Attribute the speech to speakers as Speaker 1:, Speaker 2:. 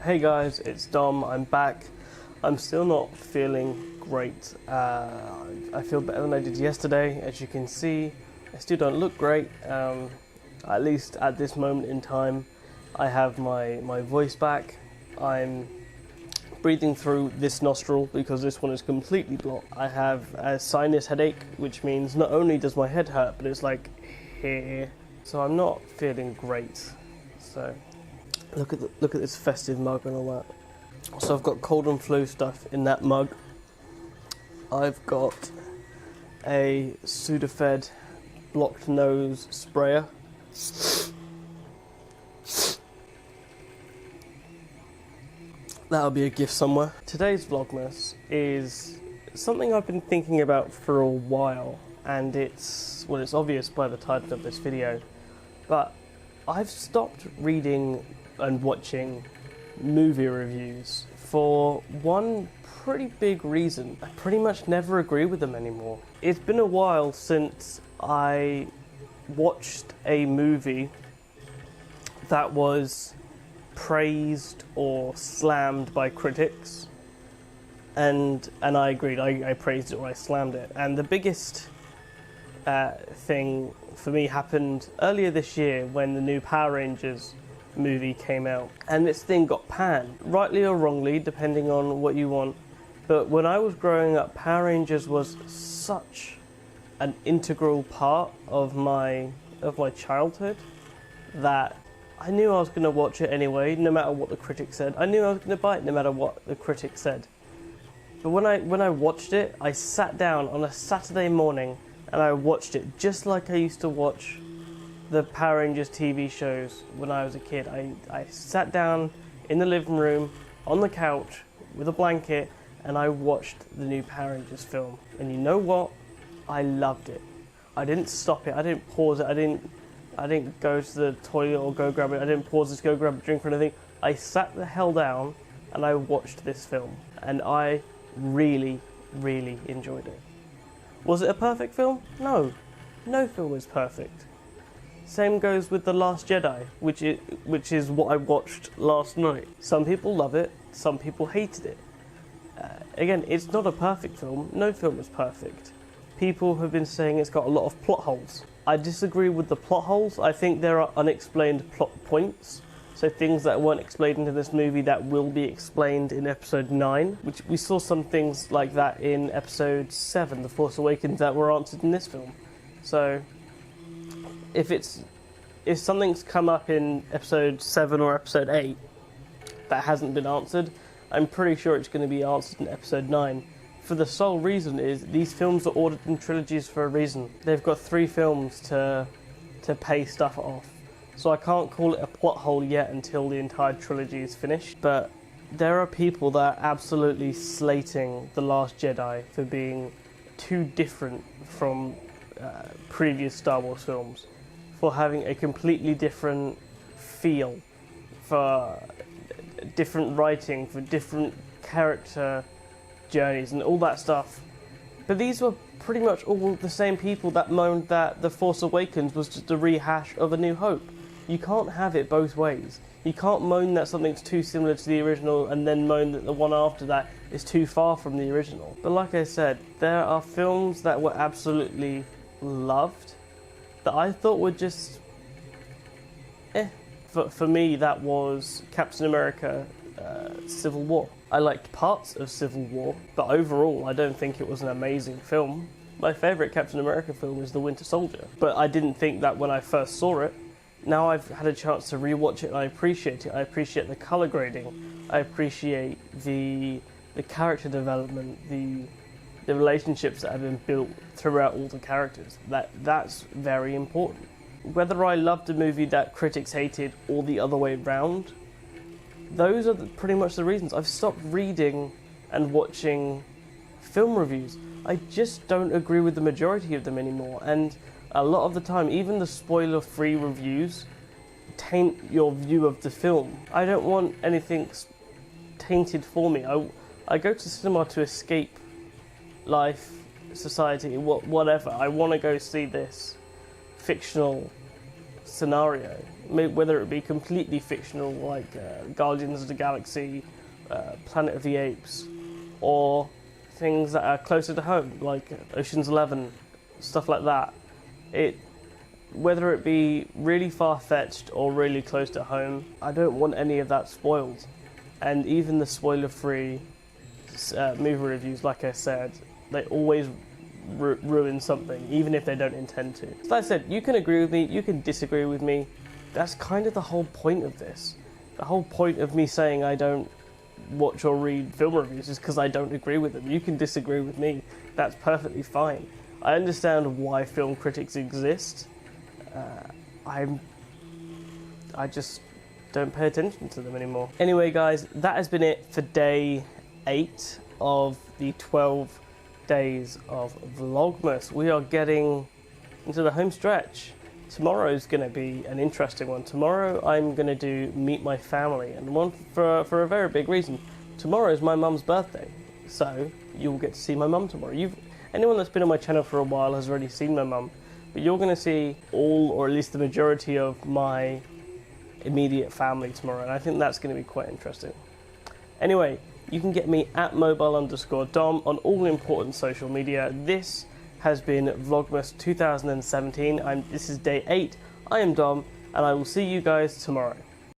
Speaker 1: Hey guys, it's Dom. I'm back. I'm still not feeling great. I feel better than I did yesterday. As you can see, I still don't look great. At least at this moment in time, I have my voice back. I'm breathing through this nostril because this one is completely blocked. I have a sinus headache, which means not only does my head hurt, but it's like here. So I'm not feeling great. So look at this festive mug and all that. So I've got cold and flu stuff in that mug. I've got a Sudafed blocked nose sprayer. That'll be a gift somewhere. Today's Vlogmas is something I've been thinking about for a while, and it's obvious by the title of this video, but I've stopped reading and watching movie reviews for one pretty big reason. I pretty much never agree with them anymore. It's been a while since I watched a movie that was praised or slammed by critics, and I agreed. I praised it or I slammed it. And the biggest thing for me happened earlier this year when the new Power Rangers movie came out, and this thing got panned, rightly or wrongly, depending on what you want. But when I was growing up, Power Rangers was such an integral part of my childhood that I knew I was going to watch it anyway, no matter what the critics said. I knew I was going to buy it no matter what the critics said. But when I watched it, I sat down on a Saturday morning and I watched it just like I used to watch the Power Rangers TV shows when I was a kid. I sat down in the living room on the couch with a blanket and I watched the new Power Rangers film. And you know what? I loved it. I didn't stop it. I didn't pause it. I didn't go to the toilet or go grab it. I didn't pause it to go grab a drink or anything. I sat the hell down and I watched this film. And I really, really enjoyed it. Was it a perfect film? No. No film is perfect. Same goes with The Last Jedi, which is what I watched last night. Some people love it, some people hated it. Again, it's not a perfect film. No film is perfect. People have been saying it's got a lot of plot holes. I disagree with the plot holes. I think there are unexplained plot points. So things that weren't explained in this movie that will be explained in episode 9, which we saw some things like that in episode 7, The Force Awakens, that were answered in this film. So if something's come up in episode 7 or episode 8 that hasn't been answered, I'm pretty sure it's going to be answered in episode 9. For the sole reason is these films are ordered in trilogies for a reason. They've got 3 films to pay stuff off. So I can't call it a plot hole yet until the entire trilogy is finished. But there are people that are absolutely slating The Last Jedi for being too different from previous Star Wars films, for having a completely different feel, for different writing, for different character journeys and all that stuff. But these were pretty much all the same people that moaned that The Force Awakens was just a rehash of A New Hope. You can't have it both ways. You can't moan that something's too similar to the original and then moan that the one after that is too far from the original. But like I said, there are films that were absolutely loved that I thought were just For me, that was Captain America Civil War. I liked parts of Civil War, but overall I don't think it was an amazing film. My favourite Captain America film is The Winter Soldier, but I didn't think that when I first saw it. Now I've had a chance to rewatch it and I appreciate it. I appreciate the colour grading. I appreciate the character development, the relationships that have been built throughout all the characters. That's very important. Whether I loved a movie that critics hated or the other way round, those are pretty much the reasons. I've stopped reading and watching film reviews. I just don't agree with the majority of them anymore, and a lot of the time, even the spoiler-free reviews taint your view of the film. I don't want anything tainted for me. I go to cinema to escape life, society, whatever. I want to go see this fictional scenario, whether it be completely fictional like Guardians of the Galaxy, Planet of the Apes, or things that are closer to home like Ocean's 11, stuff like that. Whether it be really far-fetched or really close to home, I don't want any of that spoiled. And even the spoiler-free movie reviews, like I said, they always ruin something, even if they don't intend to. So like I said, you can agree with me, you can disagree with me. That's kind of the whole point of this. The whole point of me saying I don't watch or read film reviews is because I don't agree with them. You can disagree with me. That's perfectly fine. I understand why film critics exist. I just don't pay attention to them anymore. Anyway, guys, that has been it for day 8 of the 12 days of Vlogmas. We are getting into the home stretch. Tomorrow's going to be an interesting one. Tomorrow I'm going to do Meet My Family, and one for a very big reason. Tomorrow is my mum's birthday, so you'll get to see my mum tomorrow. Anyone that's been on my channel for a while has already seen my mum, but you're going to see all, or at least the majority of my immediate family tomorrow, and I think that's going to be quite interesting. Anyway, you can get me at mobile_dom on all important social media. This has been Vlogmas 2017. This is day 8. I am Dom, and I will see you guys tomorrow.